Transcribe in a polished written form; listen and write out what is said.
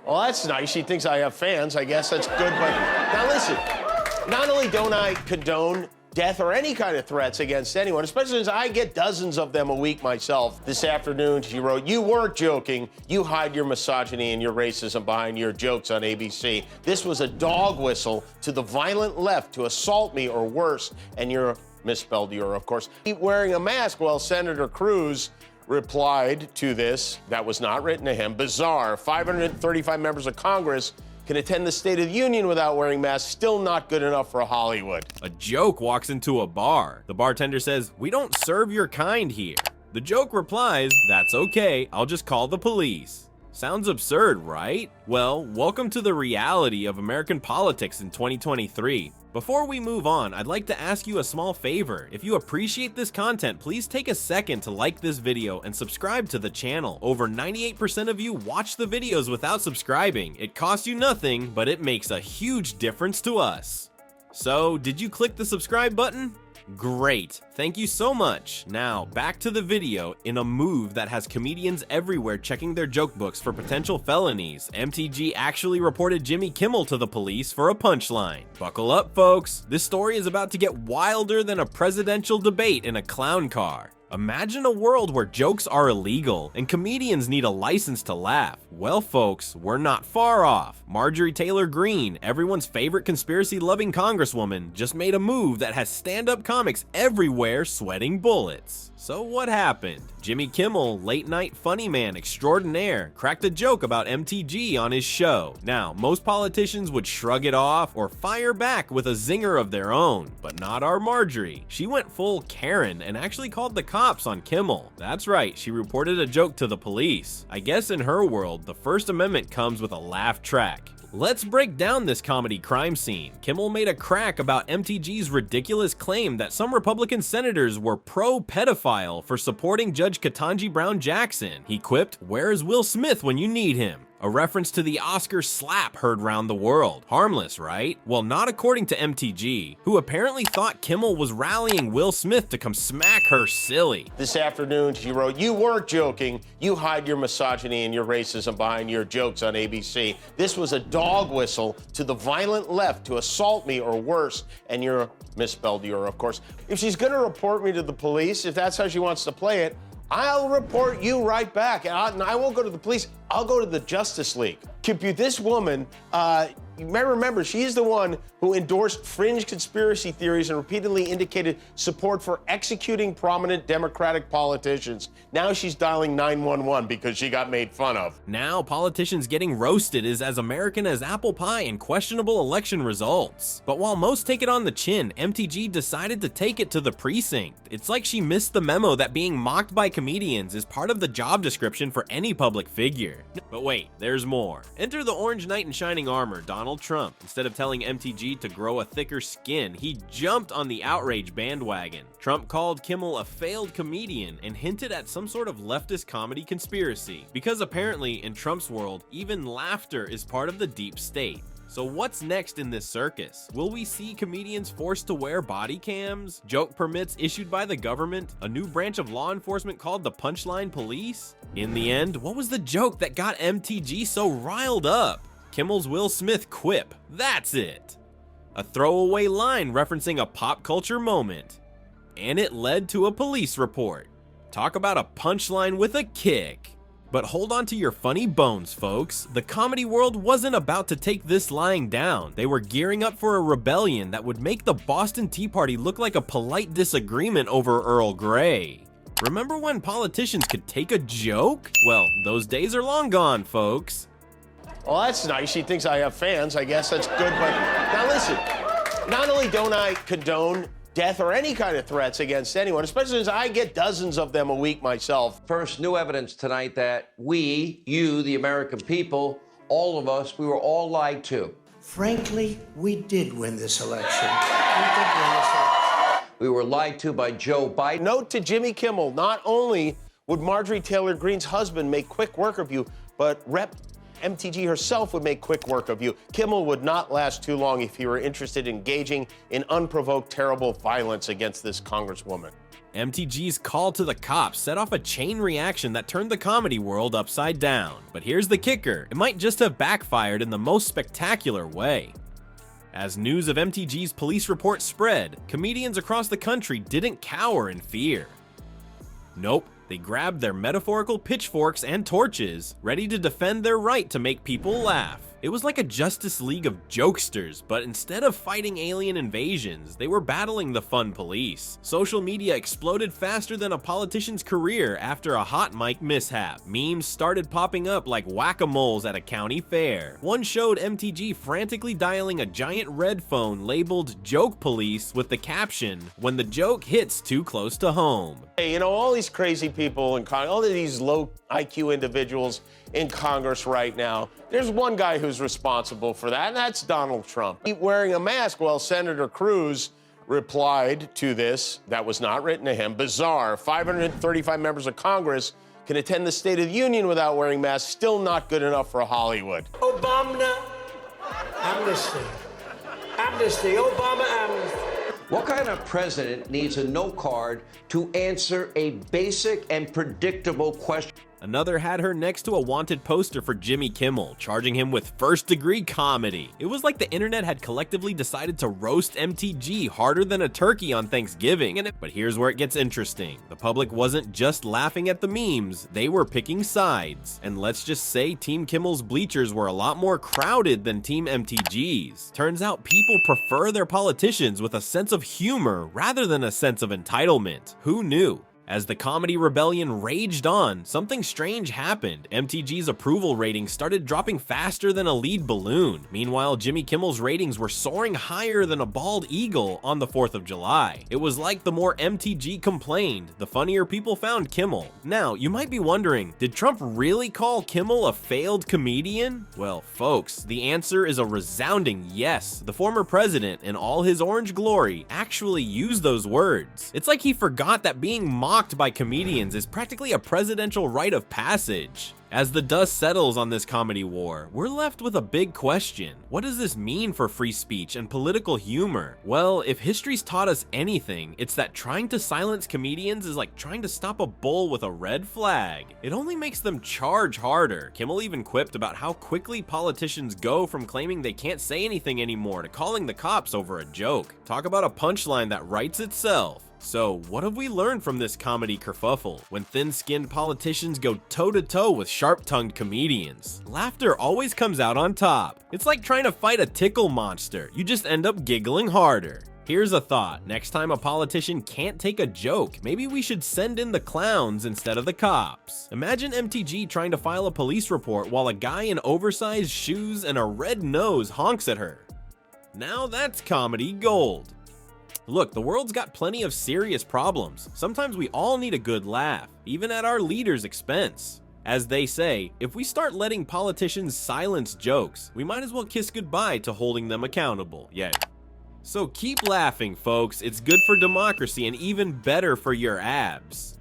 Well, that's nice. She thinks I have fans. I guess that's good. But now listen, not only don't I condone death or any kind of threats against anyone, especially since I get dozens of them a week myself. This afternoon, she wrote, "You weren't joking. You hide your misogyny and your racism behind your jokes on ABC. This was a dog whistle to the violent left to assault me or worse." And you're misspelled "you're," of course. Keep wearing a mask. Well, Senator Cruz replied to this. That was not written to him. Bizarre. 535 members of Congress can attend the State of the Union without wearing masks. Still not good enough for Hollywood. A joke walks into a bar. The bartender says, "We don't serve your kind here." The joke replies, "That's okay, I'll just call the police." Sounds absurd, right? Well, welcome to the reality of American politics in 2023. Before we move on, I'd like to ask you a small favor. If you appreciate this content, please take a second to like this video and subscribe to the channel. Over 98% of you watch the videos without subscribing. It costs you nothing, but it makes a huge difference to us. So, did you click the subscribe button? Great, thank you so much. Now, back to the video. In a move that has comedians everywhere checking their joke books for potential felonies, MTG actually reported Jimmy Kimmel to the police for a punchline. Buckle up, folks. This story is about to get wilder than a presidential debate in a clown car. Imagine a world where jokes are illegal and comedians need a license to laugh. Well, folks, we're not far off. Marjorie Taylor Greene, everyone's favorite conspiracy-loving congresswoman, just made a move that has stand-up comics everywhere sweating bullets. So what happened? Jimmy Kimmel, late-night funny man extraordinaire, cracked a joke about MTG on his show. Now, most politicians would shrug it off or fire back with a zinger of their own, but not our Marjorie. She went full Karen and actually called the cops on Kimmel. That's right, she reported a joke to the police. I guess in her world, the First Amendment comes with a laugh track. Let's break down this comedy crime scene. Kimmel made a crack about MTG's ridiculous claim that some Republican senators were pro-pedophile for supporting Judge Ketanji Brown Jackson. He quipped, "Where's Will Smith when you need him?" A reference to the Oscar slap heard round the world. Harmless, right? Well, not according to MTG, who apparently thought Kimmel was rallying Will Smith to come smack her silly. This afternoon, she wrote, "You weren't joking. You hide your misogyny and your racism behind your jokes on ABC. This was a dog whistle to the violent left to assault me or worse." And you're misspelled "you're," of course. If she's gonna report me to the police, if that's how she wants to play it, I'll report you right back. And I won't go to the police. I'll go to the Justice League. Compute this woman, you may remember, she's the one who endorsed fringe conspiracy theories and repeatedly indicated support for executing prominent Democratic politicians. Now she's dialing 911 because she got made fun of. Now politicians getting roasted is as American as apple pie and questionable election results. But while most take it on the chin, MTG decided to take it to the precinct. It's like she missed the memo that being mocked by comedians is part of the job description for any public figure. But wait, there's more. Enter the orange knight in shining armor, Donald Trump. Instead of telling MTG to grow a thicker skin, he jumped on the outrage bandwagon. Trump called Kimmel a failed comedian and hinted at some sort of leftist comedy conspiracy. Because apparently, in Trump's world, even laughter is part of the deep state. So what's next in this circus? Will we see comedians forced to wear body cams? Joke permits issued by the government? A new branch of law enforcement called the Punchline Police? In the end, what was the joke that got MTG so riled up? Kimmel's Will Smith quip. That's it. A throwaway line referencing a pop culture moment. And it led to a police report. Talk about a punchline with a kick. But hold on to your funny bones, folks. The comedy world wasn't about to take this lying down. They were gearing up for a rebellion that would make the Boston Tea Party look like a polite disagreement over Earl Grey. Remember when politicians could take a joke? Well, those days are long gone, folks. Well, that's nice. She thinks I have fans. I guess that's good. But now listen, not only don't I condone death or any kind of threats against anyone, especially since I get dozens of them a week myself. First, new evidence tonight that we, you, the American people, all of us, we were all lied to. Frankly, we did win this election. We were lied to by Joe Biden. Note to Jimmy Kimmel, not only would Marjorie Taylor Greene's husband make quick work of you, but Rep. MTG herself would make quick work of you. Kimmel would not last too long if he were interested in engaging in unprovoked, terrible violence against this congresswoman. MTG's call to the cops set off a chain reaction that turned the comedy world upside down. But here's the kicker, it might just have backfired in the most spectacular way. As news of MTG's police report spread, comedians across the country didn't cower in fear. Nope, they grabbed their metaphorical pitchforks and torches, ready to defend their right to make people laugh. It was like a Justice League of jokesters, but instead of fighting alien invasions, they were battling the fun police. Social media exploded faster than a politician's career after a hot mic mishap. Memes started popping up like whack-a-moles at a county fair. One showed MTG frantically dialing a giant red phone labeled "Joke Police" with the caption, "When the joke hits too close to home." Hey, you know, all these crazy people in Congress, all of these low IQ individuals in Congress right now, there's one guy who's responsible for that, and that's Donald Trump. He wearing a mask. Well, Senator Cruz replied to this. That was not written to him. Bizarre. 535 members of Congress can attend the State of the Union without wearing masks. Still not good enough for Hollywood. Obama, amnesty. Amnesty, Obama, amnesty. What kind of president needs a no card to answer a basic and predictable question? Another had her next to a wanted poster for Jimmy Kimmel, charging him with first-degree comedy. It was like the internet had collectively decided to roast MTG harder than a turkey on Thanksgiving. But here's where it gets interesting. The public wasn't just laughing at the memes, they were picking sides. And let's just say Team Kimmel's bleachers were a lot more crowded than Team MTG's. Turns out people prefer their politicians with a sense of humor rather than a sense of entitlement. Who knew? As the comedy rebellion raged on, something strange happened. MTG's approval ratings started dropping faster than a lead balloon. Meanwhile, Jimmy Kimmel's ratings were soaring higher than a bald eagle on the 4th of July. It was like the more MTG complained, the funnier people found Kimmel. Now, you might be wondering, did Trump really call Kimmel a failed comedian? Well, folks, the answer is a resounding yes. The former president, in all his orange glory, actually used those words. It's like he forgot that being mocked by comedians is practically a presidential rite of passage. As the dust settles on this comedy war, we're left with a big question. What does this mean for free speech and political humor? Well, if history's taught us anything, it's that trying to silence comedians is like trying to stop a bull with a red flag. It only makes them charge harder. Kimmel even quipped about how quickly politicians go from claiming they can't say anything anymore to calling the cops over a joke. Talk about a punchline that writes itself. So, what have we learned from this comedy kerfuffle? When thin-skinned politicians go toe-to-toe with sharp-tongued comedians, laughter always comes out on top. It's like trying to fight a tickle monster. You just end up giggling harder. Here's a thought. Next time a politician can't take a joke, maybe we should send in the clowns instead of the cops. Imagine MTG trying to file a police report while a guy in oversized shoes and a red nose honks at her. Now that's comedy gold. Look, the world's got plenty of serious problems. Sometimes we all need a good laugh, even at our leaders' expense. As they say, if we start letting politicians silence jokes, we might as well kiss goodbye to holding them accountable. Yeah. So keep laughing, folks. It's good for democracy and even better for your abs.